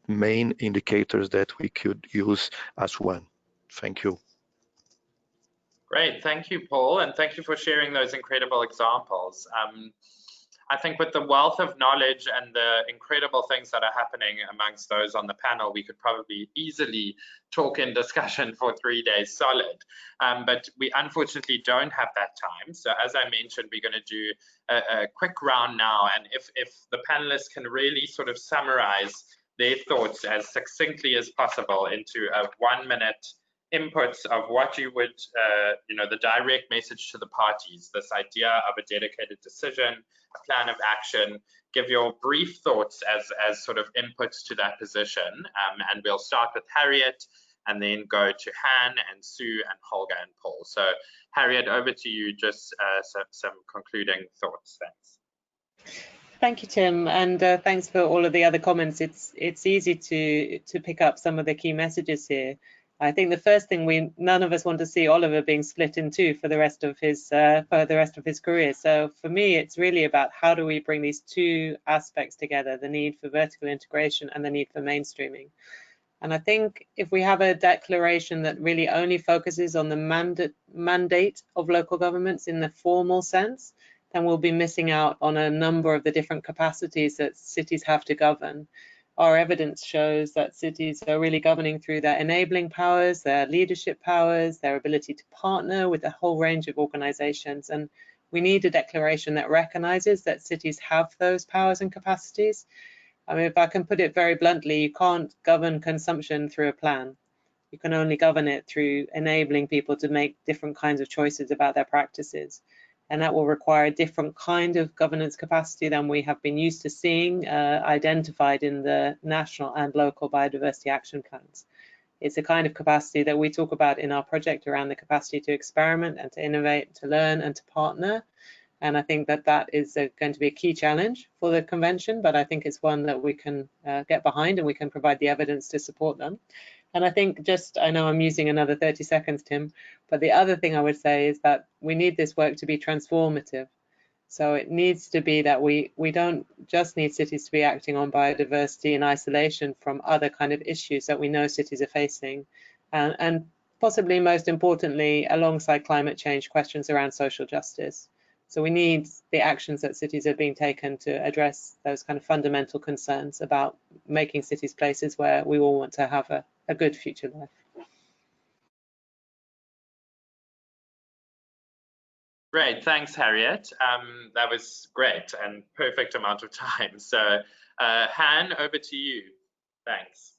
main indicators that we could use as one. Thank you. Great, thank you, Paul, and thank you for sharing those incredible examples. I think with the wealth of knowledge and the incredible things that are happening amongst those on the panel, we could probably easily talk in discussion for 3 days solid. But we unfortunately don't have that time. So as I mentioned, we're going to do a quick round now. And if the panelists can really sort of summarize their thoughts as succinctly as possible into a 1-minute inputs of what you would, the direct message to the parties, this idea of a dedicated decision, a plan of action, give your brief thoughts as sort of inputs to that position. And we'll start with Harriet and then go to Han and Sue and Holger and Paul. So Harriet, over to you, just some concluding thoughts. Thanks. Thank you, Tim, and thanks for all of the other comments. It's easy to pick up some of the key messages here. I think the first thing, none of us want to see Oliver being split in two for the rest of his career. So for me, it's really about how do we bring these two aspects together: the need for vertical integration and the need for mainstreaming. And I think if we have a declaration that really only focuses on the mandate of local governments in the formal sense, then we'll be missing out on a number of the different capacities that cities have to govern. Our evidence shows that cities are really governing through their enabling powers, their leadership powers, their ability to partner with a whole range of organizations. And we need a declaration that recognizes that cities have those powers and capacities. I mean, if I can put it very bluntly, you can't govern consumption through a plan. You can only govern it through enabling people to make different kinds of choices about their practices. And that will require a different kind of governance capacity than we have been used to seeing identified in the national and local biodiversity action plans. It's a kind of capacity that we talk about in our project around the capacity to experiment and to innovate, to learn and to partner. And I think that is going to be a key challenge for the convention, but I think it's one that we can get behind, and we can provide the evidence to support them. And I think I know I'm using another 30 seconds, Tim, but the other thing I would say is that we need this work to be transformative. So it needs to be that we don't just need cities to be acting on biodiversity in isolation from other kind of issues that we know cities are facing. And possibly most importantly, alongside climate change, questions around social justice. So we need the actions that cities are being taken to address those kind of fundamental concerns about making cities places where we all want to have a good future life. Great, thanks, Harriet. That was great and perfect amount of time. So Han, over to you. Thanks.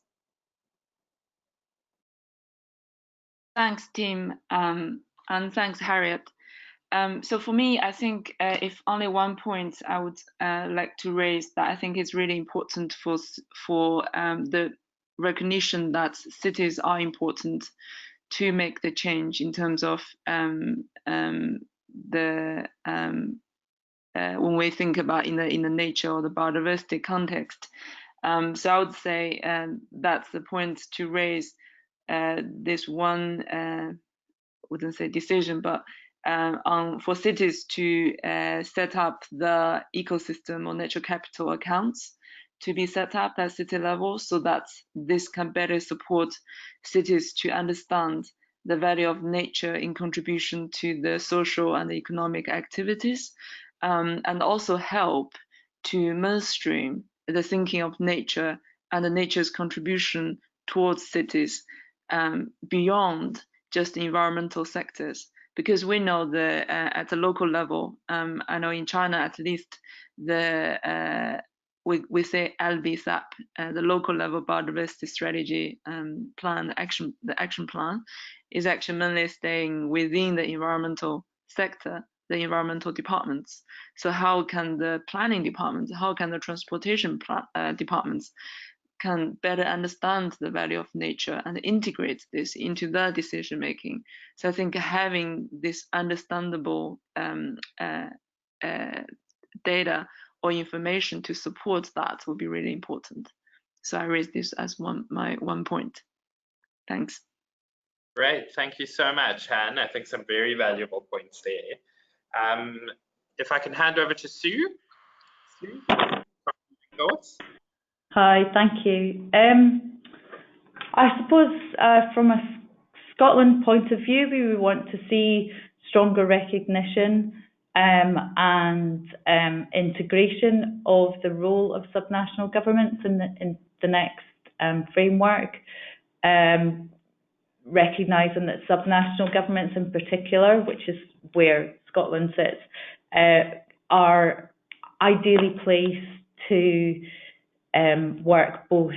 Thanks, Tim, and thanks, Harriet. So for me, I think if only one point I would like to raise that I think is really important for the recognition that cities are important to make the change in terms of when we think about in the nature or the biodiversity context. So I would say that's the point to raise this one, wouldn't say decision, but for cities to set up the ecosystem or natural capital accounts to be set up at city level, so that this can better support cities to understand the value of nature in contribution to the social and economic activities, and also help to mainstream the thinking of nature and the nature's contribution towards cities beyond just the environmental sectors. Because we know at the local level, I know in China at least, we say LBSAP, the local level biodiversity strategy plan, the action plan, is actually mainly staying within the environmental sector, the environmental departments. So how can the planning departments, how can the transportation departments can better understand the value of nature and integrate this into their decision making? So I think having this understandable data or information to support that will be really important. So I raised this as my one point. Thanks. Great, thank you so much, Han. I think some very valuable points there. If I can hand over to Sue. Sue, thoughts? Hi, thank you. I suppose from a Scotland point of view, we would want to see stronger recognition and integration of the role of subnational governments in the next framework, recognising that subnational governments in particular, which is where Scotland sits, are ideally placed to work both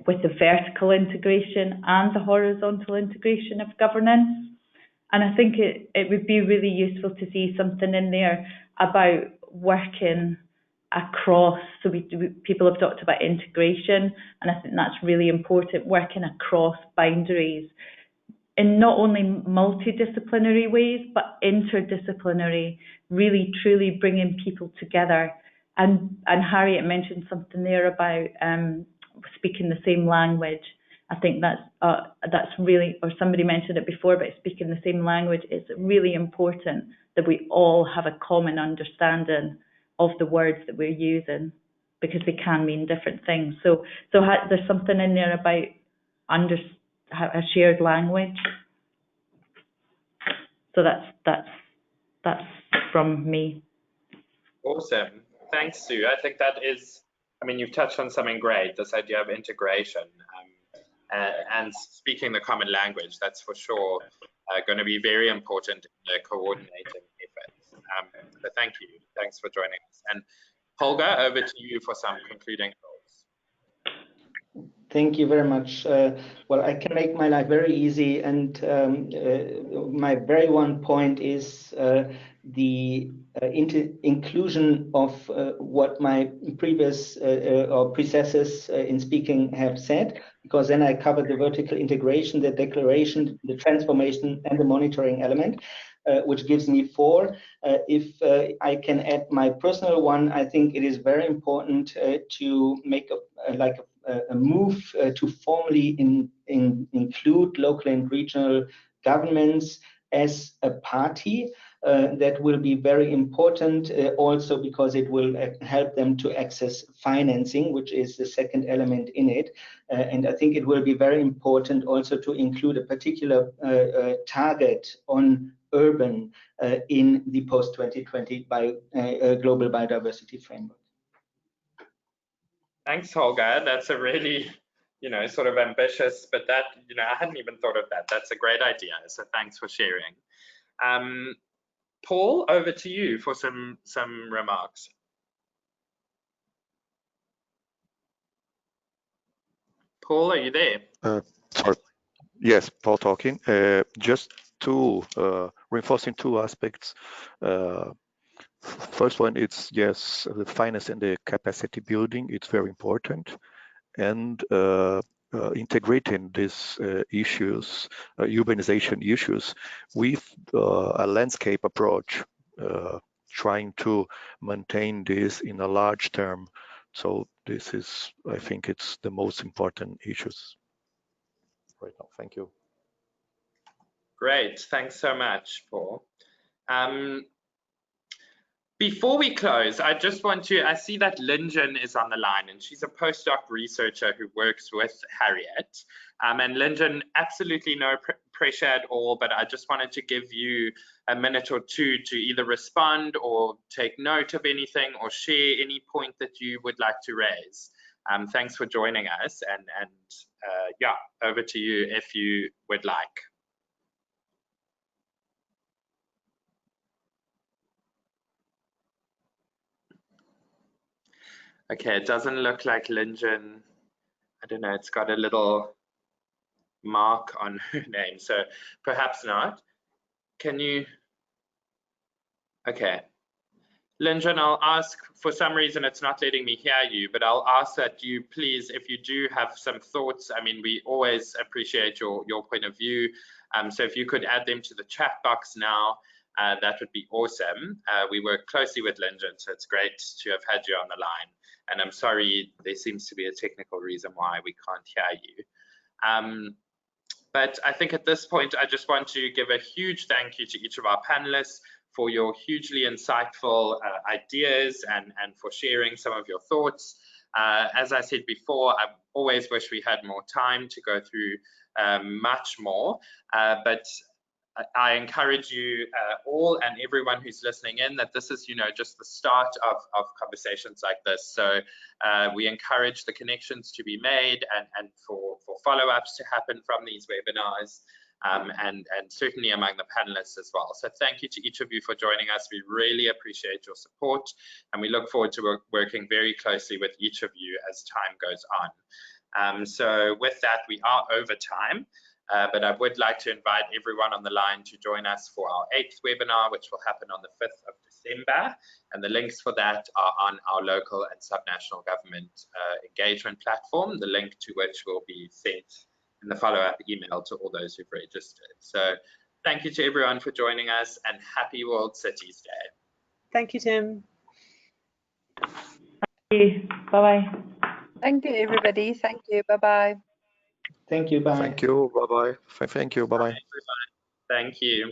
with the vertical integration and the horizontal integration of governance. And I think it would be really useful to see something in there about working across, so people have talked about integration, and I think that's really important, working across boundaries in not only multidisciplinary ways, but interdisciplinary, really truly bringing people together. And Harriet mentioned something there about speaking the same language. I think that's really, or somebody mentioned it before, but speaking the same language is really important, that we all have a common understanding of the words that we're using, because they can mean different things. So there's something in there about a shared language. So that's from me. Awesome. Thanks, Sue. I think that is, I mean, you've touched on something great, this idea of integration and speaking the common language. That's for sure going to be very important in the coordinating efforts. So thank you. Thanks for joining us. And Holger, over to you for some concluding thoughts. Thank you very much. Well, I can make my life very easy, and my very one point is the inclusion of what my previous or predecessors in speaking have said, because then I covered the vertical integration, the declaration, the transformation, and the monitoring element, which gives me 4. If I can add my personal one, I think it is very important to make a move to formally include local and regional governments as a party. That will be very important also because it will help them to access financing, which is the second element in it. And I think it will be very important also to include a particular target on urban in the post-2020 Global Biodiversity Framework. Thanks, Holger. That's a really, sort of ambitious, but that, I hadn't even thought of that. That's a great idea. So thanks for sharing. Paul, over to you for some remarks. Paul, are you there? Sorry. Yes, Paul talking. Just reinforcing 2 aspects. First one, it's yes, the finance and the capacity building. It's very important, and integrating these issues, urbanization issues, with a landscape approach, trying to maintain this in a large term. So this is, I think, it's the most important issues right now. Thank you. Great, thanks so much, Paul. Before we close, I just want to, I see that Linjin is on the line, and she's a postdoc researcher who works with Harriet. And Linjin, absolutely no pressure at all, but I just wanted to give you a minute or 2 to either respond or take note of anything or share any point that you would like to raise. Thanks for joining us, and yeah, over to you if you would like. Okay, it doesn't look like Linjin. I don't know, it's got a little mark on her name, so perhaps not. Can you? Okay. Linjin, I'll ask, for some reason it's not letting me hear you, but I'll ask that you please, if you do have some thoughts, I mean, we always appreciate your point of view. So if you could add them to the chat box now, that would be awesome. We work closely with Linjin, so it's great to have had you on the line. And I'm sorry, there seems to be a technical reason why we can't hear you. But I think at this point, I just want to give a huge thank you to each of our panelists for your hugely insightful ideas and for sharing some of your thoughts. As I said before, I always wish we had more time to go through much more, but I encourage you all and everyone who's listening in that this is, just the start of conversations like this. So we encourage the connections to be made and for follow-ups to happen from these webinars and certainly among the panelists as well. So thank you to each of you for joining us. We really appreciate your support and we look forward to working very closely with each of you as time goes on. So with that, we are over time. But I would like to invite everyone on the line to join us for our 8th webinar, which will happen on the 5th of December. And the links for that are on our local and subnational government engagement platform, the link to which will be sent in the follow-up email to all those who've registered. So thank you to everyone for joining us and happy World Cities Day. Thank you, Tim. Thank you. Bye-bye. Thank you, everybody. Thank you. Bye-bye. Thank you. Bye. Thank you. Bye-bye. Thank you. Bye-bye. Thank you.